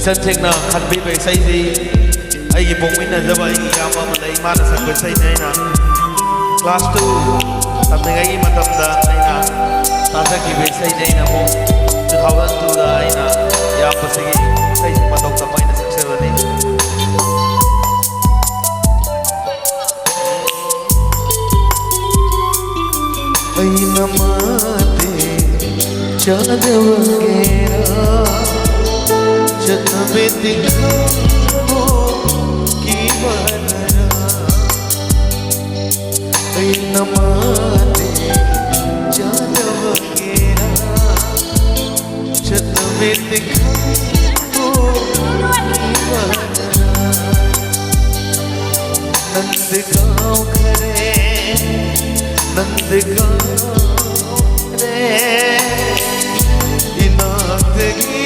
Sensekna khanbibei saisi aigi pongminajaba aigi iyamba ama lei mana sakbei saini aina class 2 tamningagi matamda aina tasakibei saini aina mo 2002 da aina iyambasigi saisi matau tama aina saksebani aina mate chadavagera जन्मे दिखो की बनरा नमाते जानवगेरा जन्मे दिखो की बनरा नंदगांव करे नंदगांव रे इनातगी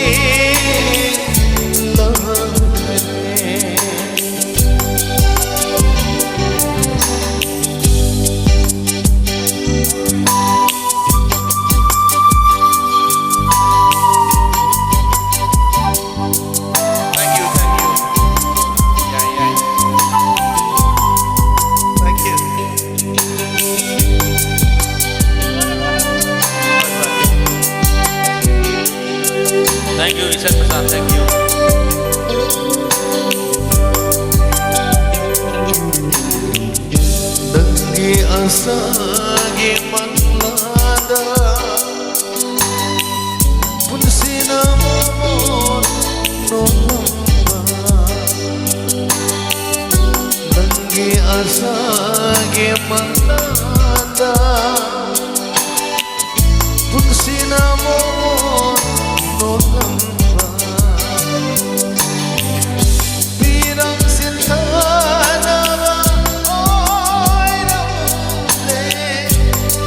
Thank you, Ishan Prasad. Thank you. Dangi asage manlada punsina momon nolamba Dangi asage manlada punsina momon nolamba Pirang sintana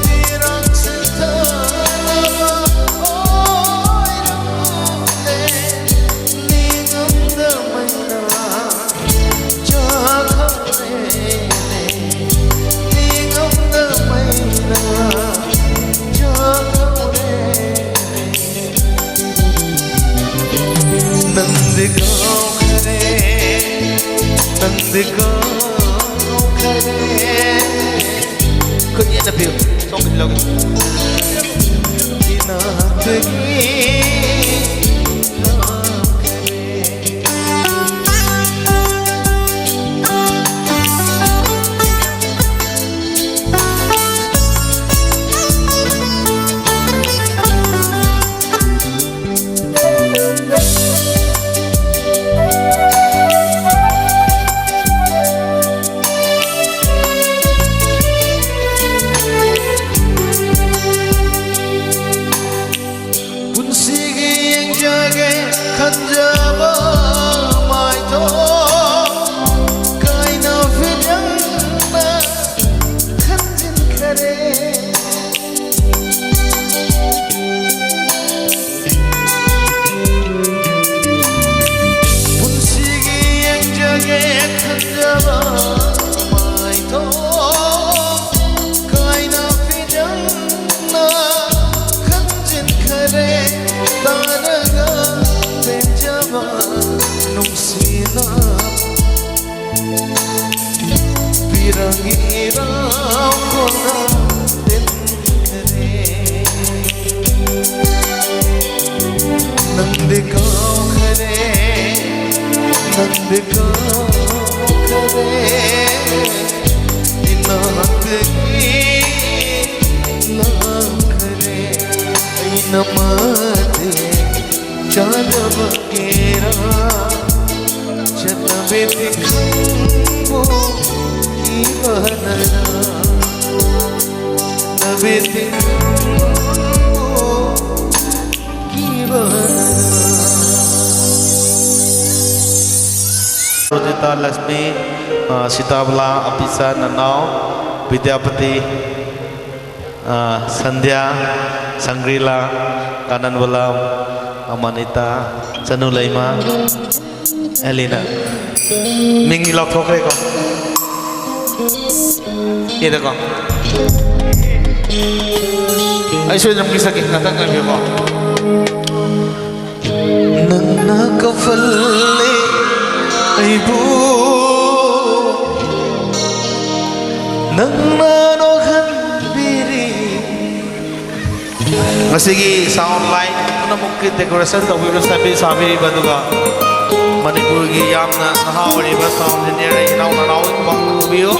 Pirang sintana Lingam damayna Jakhamre Lingam damayna Jakhamre Nandgaon khare Nandgaon khare Could you end up here? Song with Logan Kanjaba mai to kaina fijangna khanjin khare punsigi yang jage kanjaba mai to kaina fijangna khanjin khare tanaga nungsina pirangira kona denkare nandgaon khare inatgi lakhare ainamate जानवगेरा जन्मे दिखो की बनरा नवे दिखो की बनरा Rosita Lakshmi सीताबला अपिसा ननाव Vidyapati Sandhya संग्रीला काननवाला Amanita Chanulaima Elena Mingi Lok Thokre ko Ye da ko Ai soi jam ki saki natang ngai ko Nang kafale aibu nangno khanbiri ngasigi sound line namukki decoration tawbiru sabi sabi baduga Manipur gi yamna nahawari ba sound engineer inaw nanaw bang biyo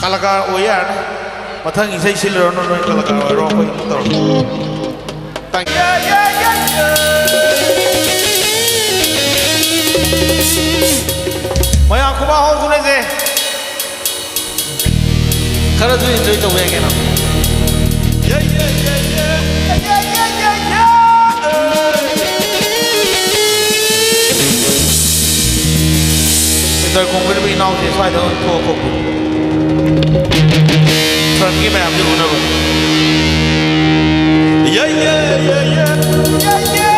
Kalagar Oyan, Matang is a silver no Kalagar Rock. Thank you. My uncle Home, Kara do enjoy the way again. Yeah, yeah, yeah, yeah. Yeah, yeah, yeah, yeah. Bây giờ cùng với vị nào thì xoay thôi, thua cùng. Phần cái mẹ thì luôn rồi. Yeah, yeah, yeah, yeah. Yeah, yeah.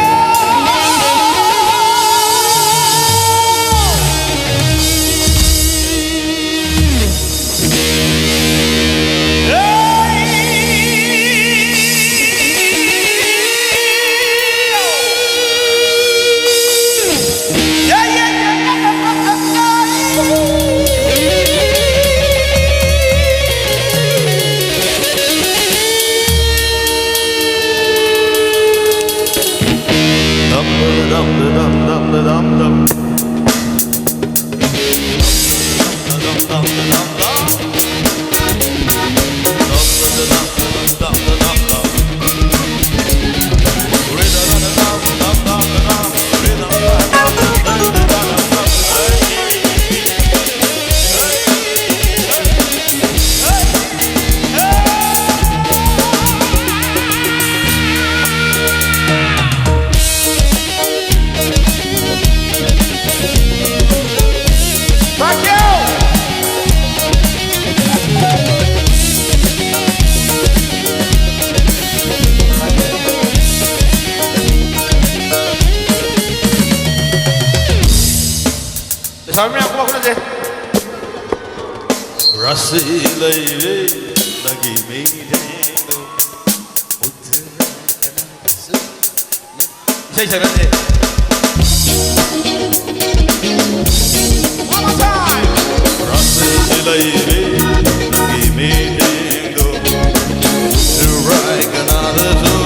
Sabi ako ako na din. Rasilay nagimitango. Isa-isa na din. One more time. Rasilay nagimitango. Turay ka na dito.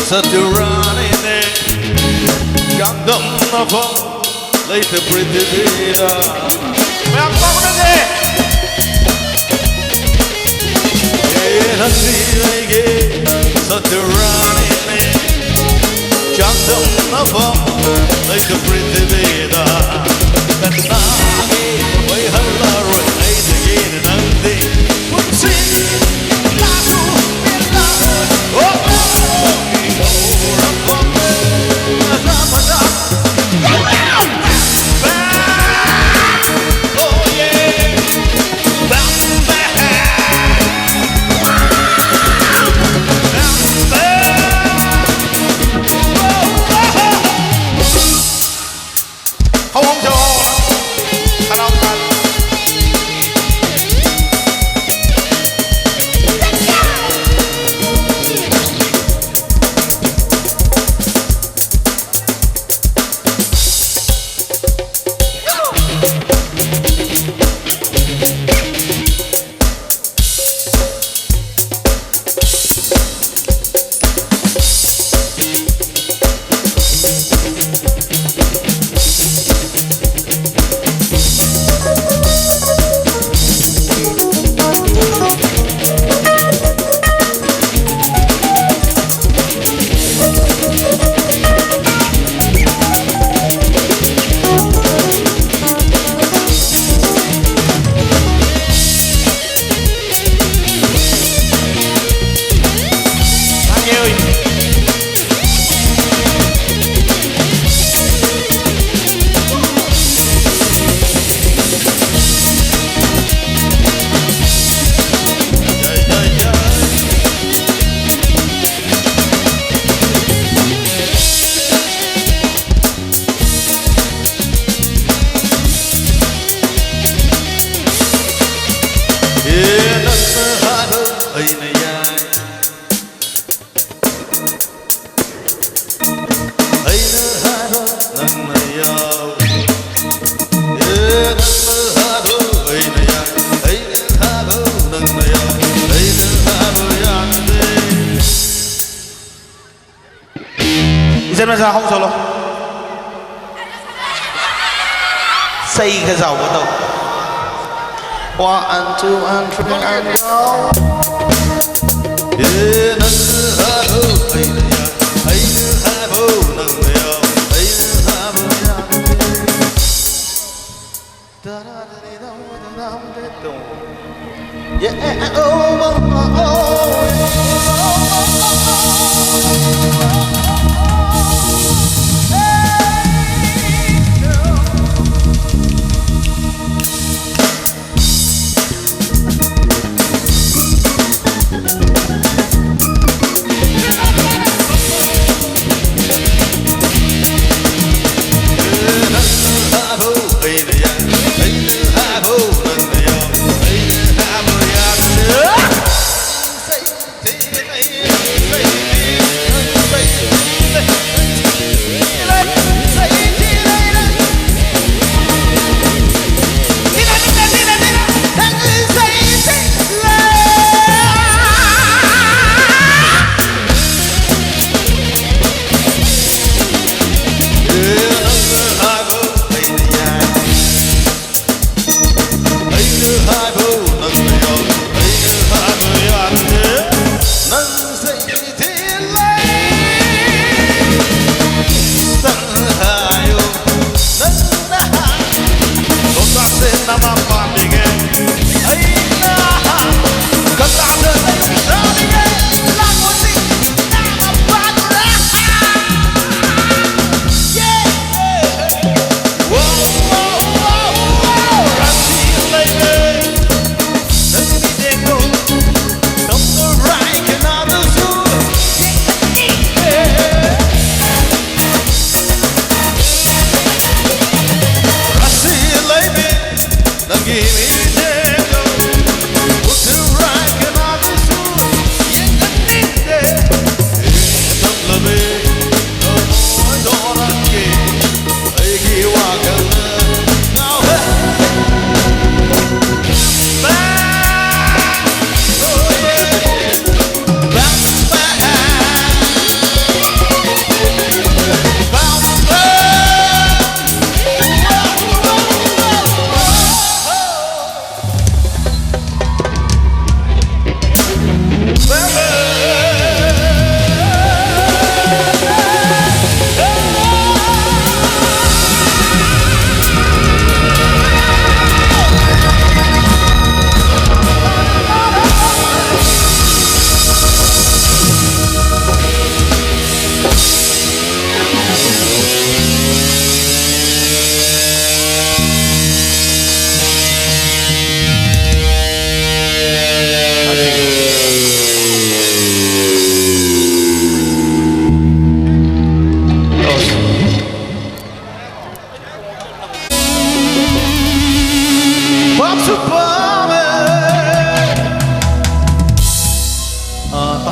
Saturani Gandam Navam Later Pretty Vida Mayang Pakunade Nasirege Saturani Gandam Navam Later Pretty Vida Tanagi Way Halaro Night again Nandi Sing Lasu Oh ra không solo xây cái giàu bắt đầu 1 2 3 and go yeah,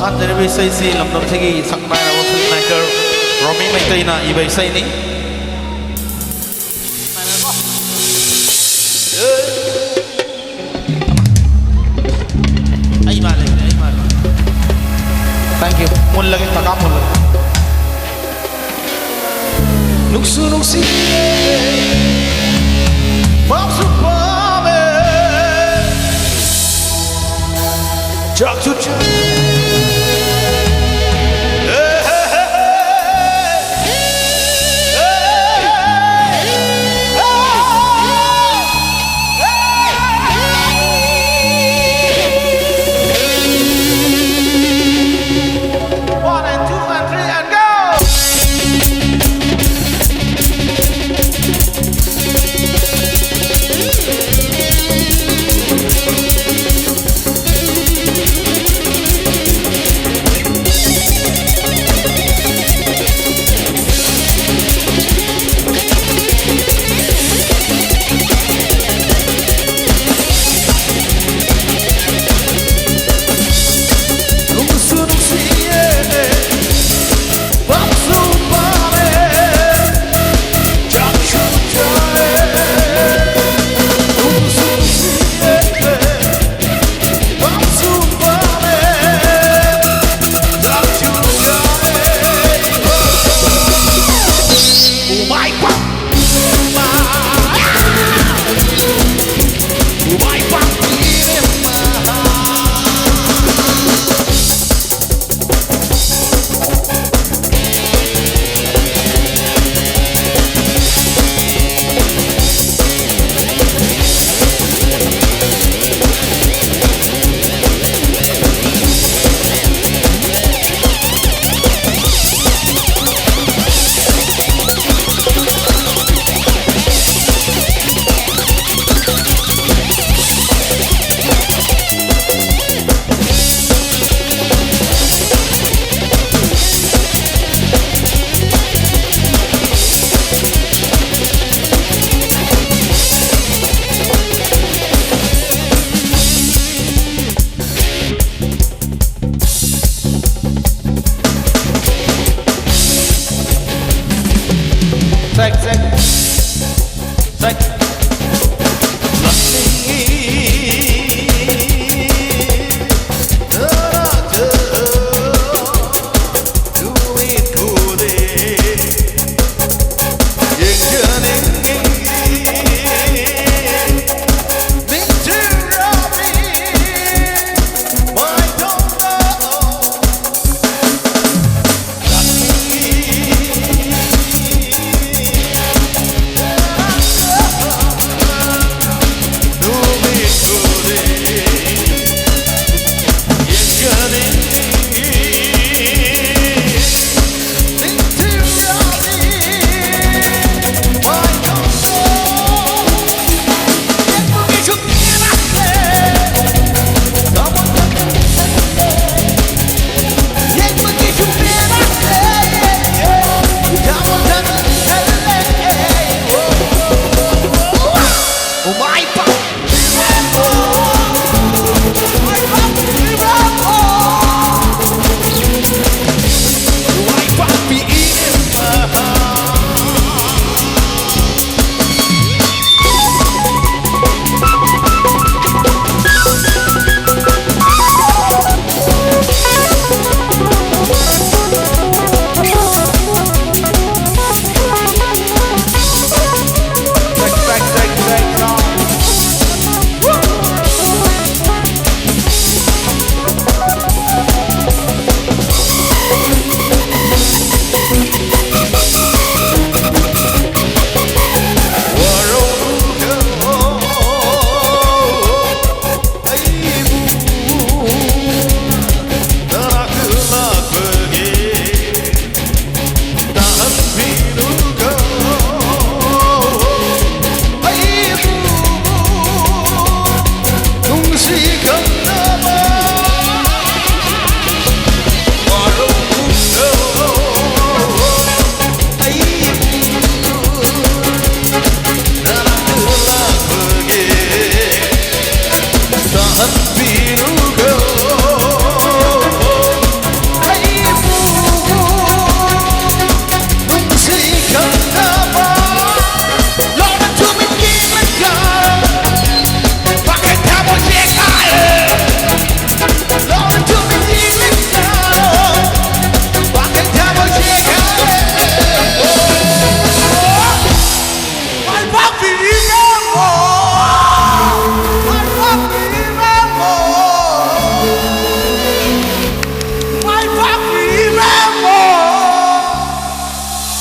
Hanjari say si lamdam segi saknai na film maker Romi Maitai na ibai say ni ay malik thank you mun lagi takam mun lagi nuksu nuksi Babsu Pame Jak Chuchu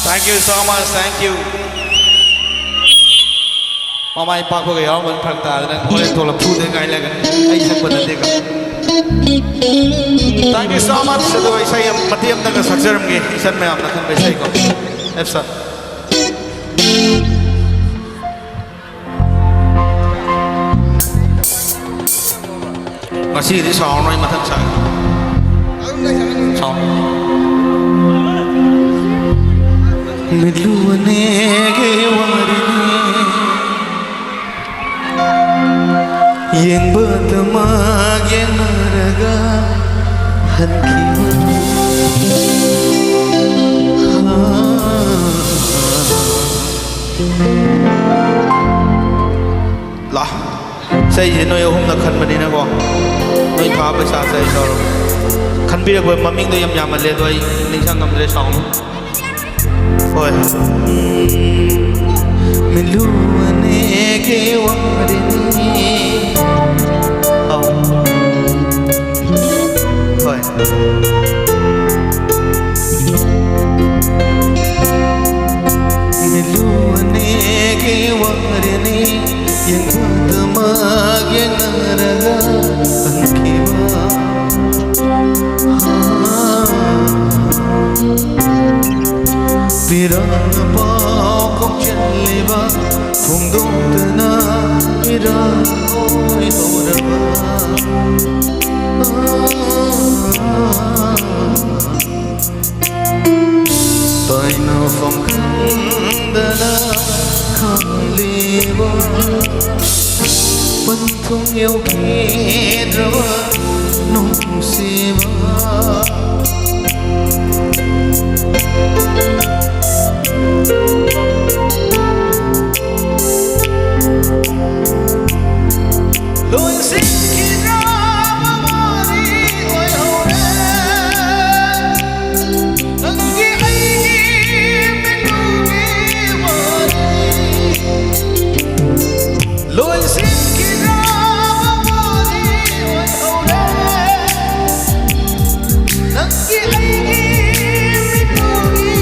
Thank you so much, thank you. Mama ipa ko gaya man phagta dan kore thola phu de gai laga ai sak ban de ka. Thank you so much so do isai matiam na ka saksaram ge isan me apna khan besai ko. Efsa. Masih di sound noi mathak sa. Sound. Midluane ge warini yang bertema yang naraga hankiwa lah saya je noi ahum na khan mani na ko noi pha paisa sai so khan bi ko maming do yam yam le do ai ning sang ngam le song Oi. Miluane ke warini Siluanege warini yang damag yang naraga angkiwa Pirang pao kong chaliba kung dutana irang oy horaba Tay na phong dana khaliba Panthong yêu kidrawa nung siba Loin sin kirama mari oi hore Nangi aigi menugi mari Loin sin kirama mari oi hore Nangi aigi menugi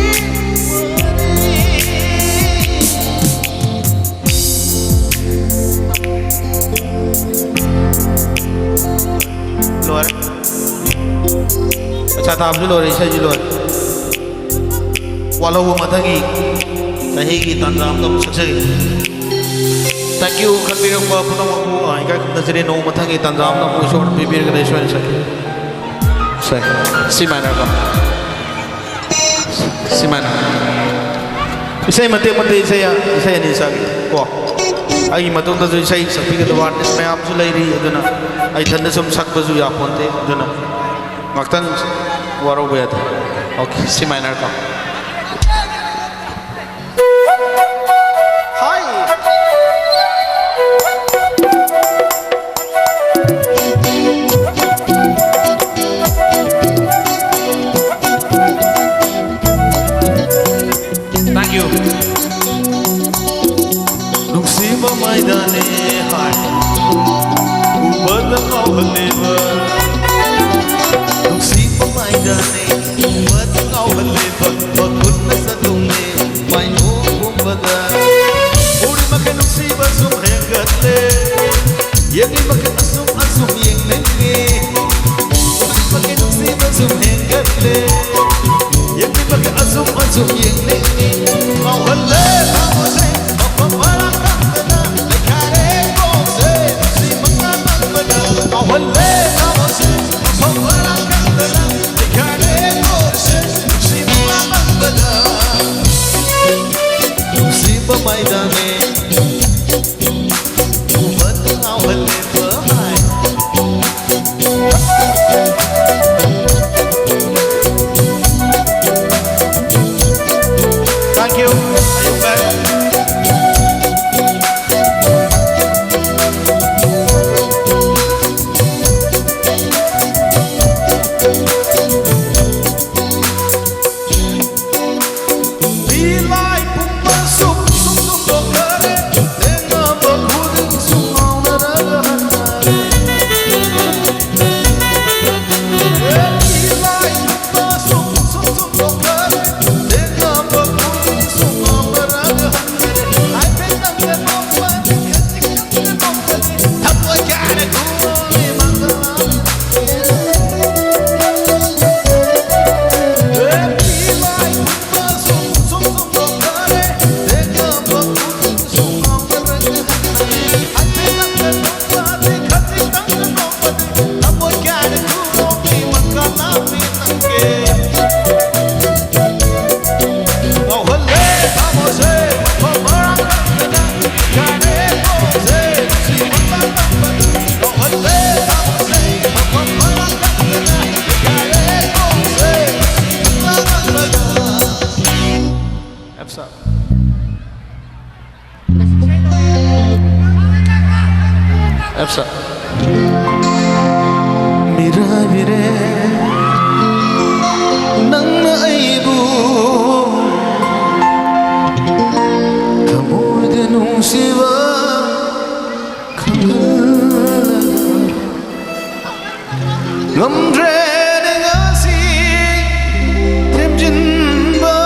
Lord. अच्छा था आप जो लोग ऐसा जी लोग वालों वो मतंगी रहेगी तंजाम तो सच्ची Thank you खबीर को अपना वो आएगा नजरे नो मतंगी तंजाम तो पूछो और बीबीर के देश में सके सी मायना का सी मायना इसे मते इसे नहीं सके वो आई मतों तो जो इसे सभी के द्वार इसमें आप जो ले रही है जो ना आई धन्य सम शक बजू या पोंते जो ना मक्तन वारों गया था ओके सी माइनर का hi thank you Nungsiba maidane hai ubadang awhaleba Nungsiba maidane ubadang awhaleba Pagod na sa tungi may ububada Uri maka nungsiba sumhengatle Yagi maka asum yang nengi Uri maka nungsiba sumhengatle Yagi maka asum yang nengi Awhaleba awhaleba Thank you. Are you back? Efsa Mira vire Nang naibu Kamu denung siwa Kamala Ngamdre nengasi Temjin ba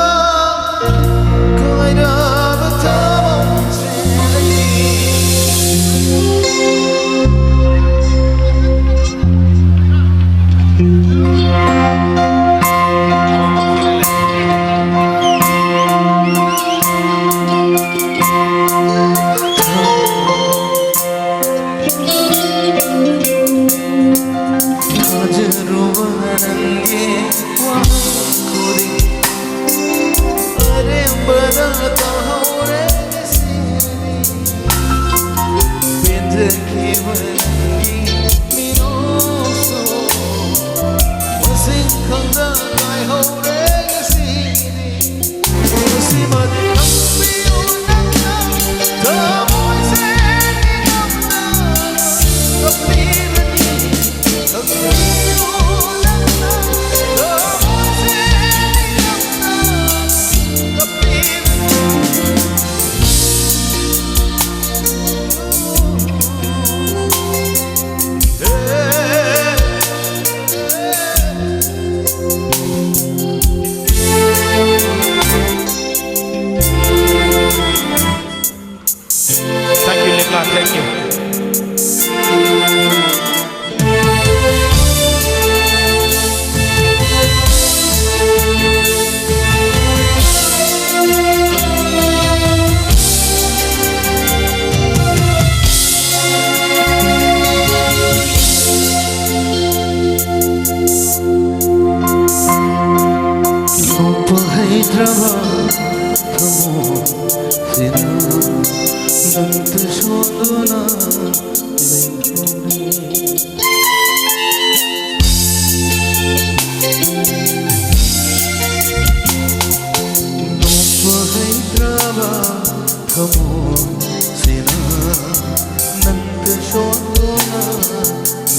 Kaida ꯅꯪꯇ ꯁꯣꯟꯗꯨꯅ ꯂꯩꯍꯧꯔꯦ ꯅꯣꯛꯄ ꯍꯩꯇ꯭ꯔꯕ ꯊꯃꯣꯏꯁꯤꯅ ꯅꯪꯇ ꯁꯣꯟꯗꯨꯅ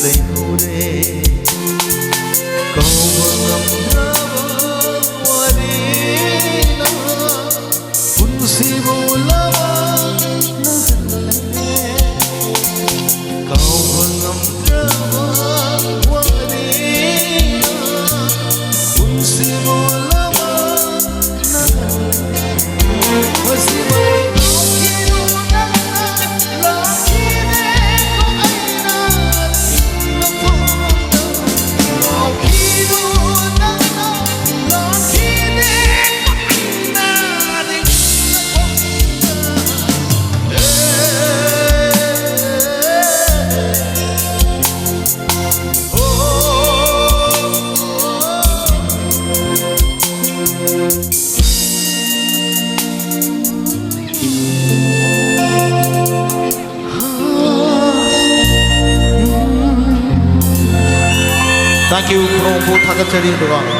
ꯂꯩꯍꯧꯔꯦ ꯀꯧꯕ ꯉꯝꯗ꯭ꯔꯕ ꯋꯥꯔꯤꯅ ꯄꯨꯟꯁꯤꯕꯨ ꯂꯥꯞꯅꯍꯜꯂꯦ ꯀꯧꯕ ꯉꯝꯗ꯭ꯔꯕ ꯋꯥꯔꯤꯅ ꯄꯨꯟꯁꯤꯕꯨ ꯂꯥꯞꯅꯍꯜꯂꯦ ꯃꯁꯤꯕꯨ Thank you, Guru. Good,